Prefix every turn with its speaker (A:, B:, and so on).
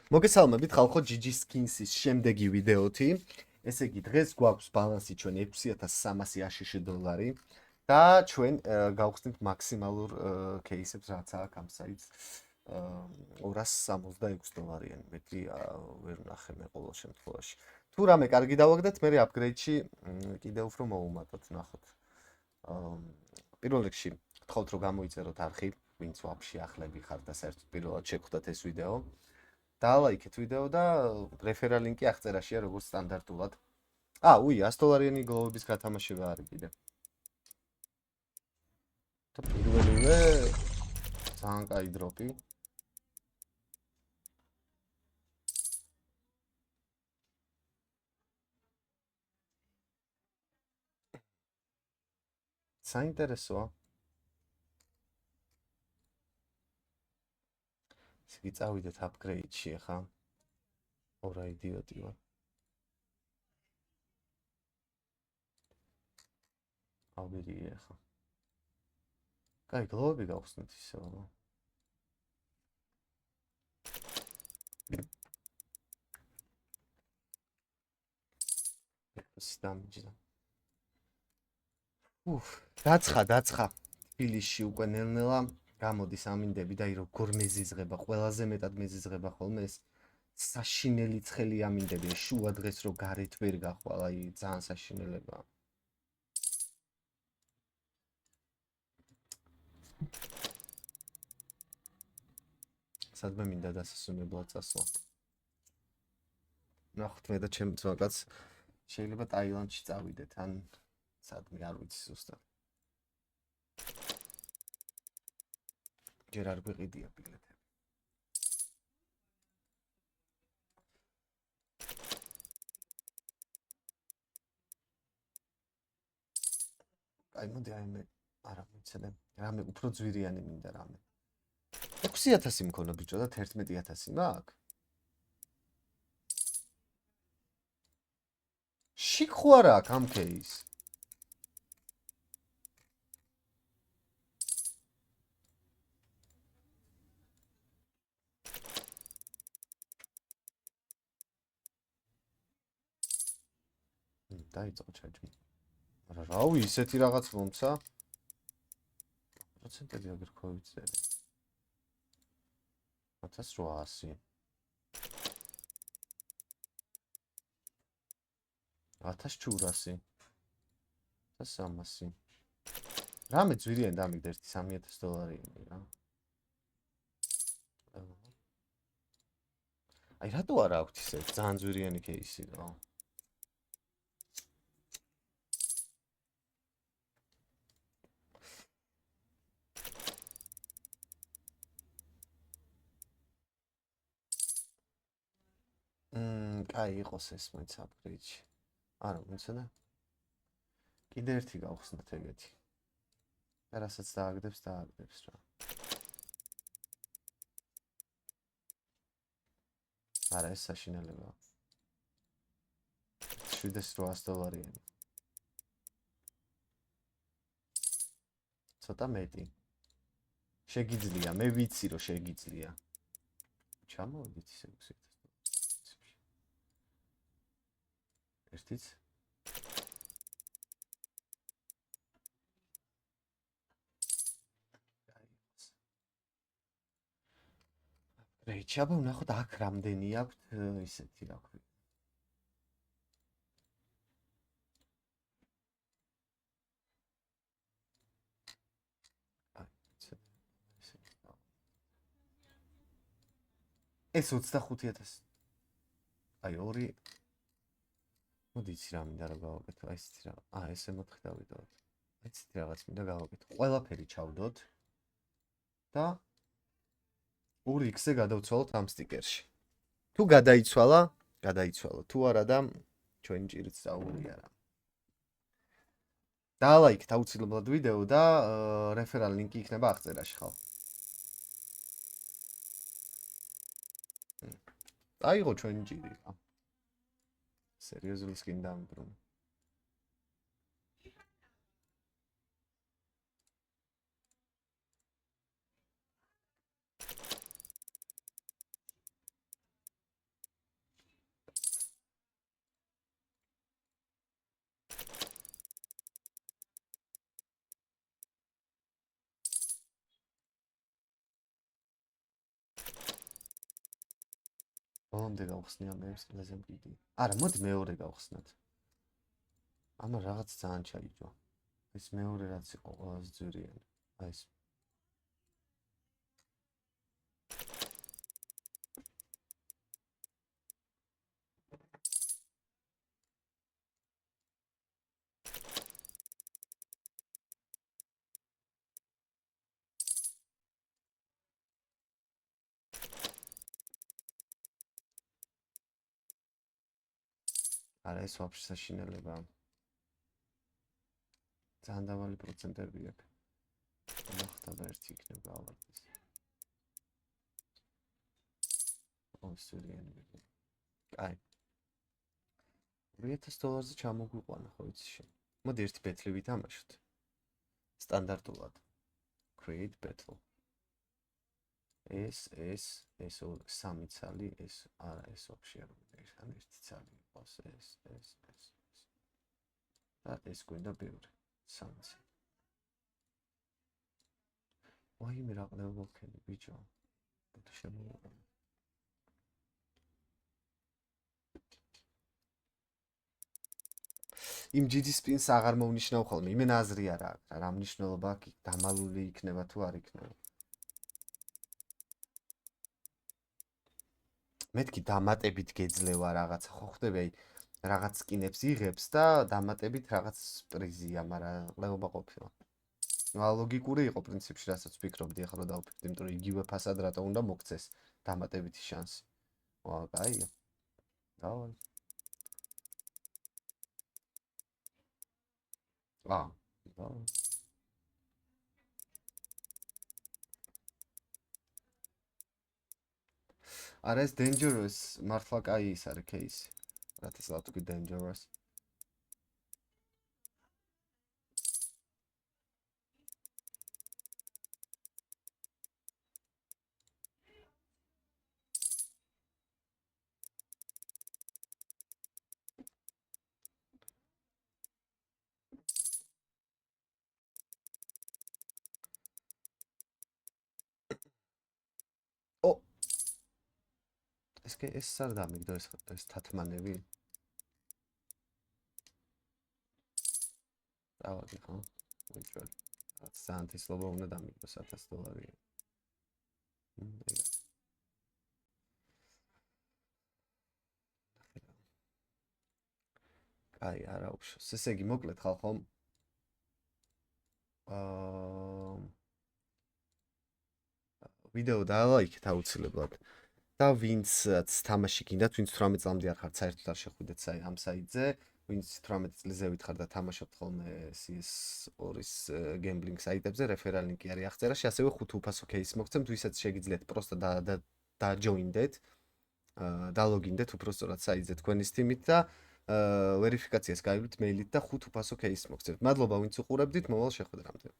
A: მოგესალმებით ხალხო GG Skins-ის შემდეგი ვიდეოთი. ესე იგი, დღეს გვაქვს ბალანსი ჩვენ 6300 ASH დოლარი და ჩვენ გავხსნით მაქსიმალურ кейსებს, რაც აქვს ამ საიტს 266 დოლარიანი. მეტი ვერ ვნახე მე ყოველ შემთხვევაში. თუ რამე კარგი დავაგდეთ, მე upgrade-ში კიდევ უფრო მოუმატოთ, ნახოთ. პირველ რიგში გთხოვთ რომ გამოიწეროთ არხი, ვინც ვაფშე ახლები ხართ და საერთოდ პირველად შეგხვდათ ეს ვიდეო. დალაიქეთ ვიდეო და რეფერალ ლინკი აღწერაშია როგორც სტანდარტულად. უი, 100 დოლარიანი გლოვების გათამაშება არის კიდე. და პირველივე ძალიან კაი დროპი. საინტერესოა. ისე წავიდეთ upgrade-ში ახლა. ორა იდიოტი ვარ. ავიდე ახლა. კაი, გლოვები გავხსნით ისე, აბა. სიტამიჯდა. დაცხა. თბილისში უკვე ნელ-ნელა გამოდის ამინდები და როგორ მეზიზღება, ყველაზე მეტად მეზიზღება ხოლმე ეს საშინელი ცხელი ამინდები, შუა დღეს რო გარეთ ვერ გახვალ, აი ძალიან საშინელებაა. სადმე მინდა დასასვენებლად წასვლა. ნახოთ მე და ჩემ ძმაკაც შეიძლება ტაილანდში წავიდეთ, ან სადმე არ ვიცი ზუსტად. ჯერ არ გვიყიდია ბილეთები. აი მოდი აი მე არა ვიცი, რამე უფრო ძვირიანი მინდა რამე. 6000 მქონდა ბიჭო და 11000 მაქვს. შიქ ხო არა აქ ამ кейს. დაიწყო ჩაჯი. არა რავი, ისეთი რაღაც მომცა. პროცენტები აგერ ხო ვიცი. 1800. 1800. 1300. რამე ძვირიანი დამიგდა 3000 დოლარიანი რა. აი რატო არა აქვს ისე ძალიან ძვირიანი кейსი რა. კაი იყოს ეს მაინც upgrade-ში. არა, მიცედა. კიდე ერთი გავხსნათ ეგეთი. და რასაც დააგდებს რა. არა, ეს საშინელებაა. 700 დოლარიანი. ცოტა მეტი. შეგიძლია, მე ვიცი რომ შეგიძლია. ჩამოვიდეთ ისე გზით. ერთიც რეჩაბა ვნახოთ აქ რამდენი აქვს ისეთი რა ქვია. ეს 25000. აი ორი მოდი იცი რა მინდა რომ გავაკეთო, აი ესეთი რა. ესე მოთხი დავიდოთ. ესეთი რაღაც მინდა გავაკეთო. ყველაფერი ჩავდოთ და 2x-ზე გადავცვალოთ ამ სტიკერში. თუ გადაიცვალა. თუ არა და ჩვენი ჭირიც წაუღია რა. დალაიქეთ აუცილებლად ვიდეო და რეფერალ ლინკი იქნება აღწერაში ხალ. აიღო ჩვენი ჭირი რა. სერიოზული სკინ დამბრუნე. ბოლომდე გავხსნია მე სკილეზე მკიდი. არა, მოდი მეორე გავხსნათ. ამა რაღაც ძალიან ჩაიჯვა. ეს მეორე რაც იყო ყველაზე ძვირიანი. აი ეს. არა, ეს ვაფშე საშინელებაა. ძალიან დაბალი პროცენტები აქვს. ნახტა ერთი იქნება ალბათ. ოსურიანი. აი. $2000-ზე ჩამოგვიყვანა, ხო იცი შენ. მოდი ერთი ბეთლი ვითამაშოთ. სტანდარტულად. Create battle. ეს სამი ცალი, ეს არა, ეს ვაფშე არ არის, ან ერთი ცალი იყოს, ეს. და ეს გვინდა ბევრი. სამი. ვაიმე რა ყნევა მოქენი, ბიჭო. და შემოვიყვანა. იმ GG spin-ს აღარ მოვნიშნავ ხოლმე. იმენ აზრი არა აქვს. რა მნიშვნელობა აქვს? დამალული იქნება თუ არ იქნება. მეთქი დამატებით გეძლევა რაღაცა, ხო ხდები, აი რაღაც სკინებს იღებს და დამატებით რაღაც პრიზია, მაგრამ ყლეობა ყოფილა. ლოგიკური იყო პრინციპში, რასაც ვფიქრობდი, ახლა დავფიქრდი, იმიტომ რომ იგივე ფასად რატო უნდა მოგცეს დამატებითი შანსი. ვა, კაია. დავარ. დავარ. არა ეს dangerous, მართლა კაი ის არის кейსი. რათა სათქი dangerous. ეს არ დამიგდო ეს თათმანები? დავადი ხო? ვიჭველი. რაც სანთისლობა უნდა დამიგდოს $1000. აი, არა უშავს. ესე იგი მოკლედ ხალხო. ვიდეო დალაიქეთ აუცილებლად. და ვინცაც თამაში გინდათ, ვინც 18 წლამდე არ ხართ, საერთოდ არ შეხვიდეთ ამ საიტზე, ვინც 18 წლისევით ხართ და თამაშობთ ხოლმე CS2-ის გემბლინგ საიტებზე, რეფერალ ლინკი არის აღწერაში, ასევე 5 უფასო кейს მოგცემთ, ვისაც შეგიძლიათ პროსტა დაჯოინდეთ, დალოგინდეთ უბრალოდ საიტზე თქვენის თიმით და ვერიფიკაციას გაივლით მეილით და 5 უფასო кейს მოგცემთ. მადლობა ვინც უყურებდით, მოვალ შეხვედრამდე.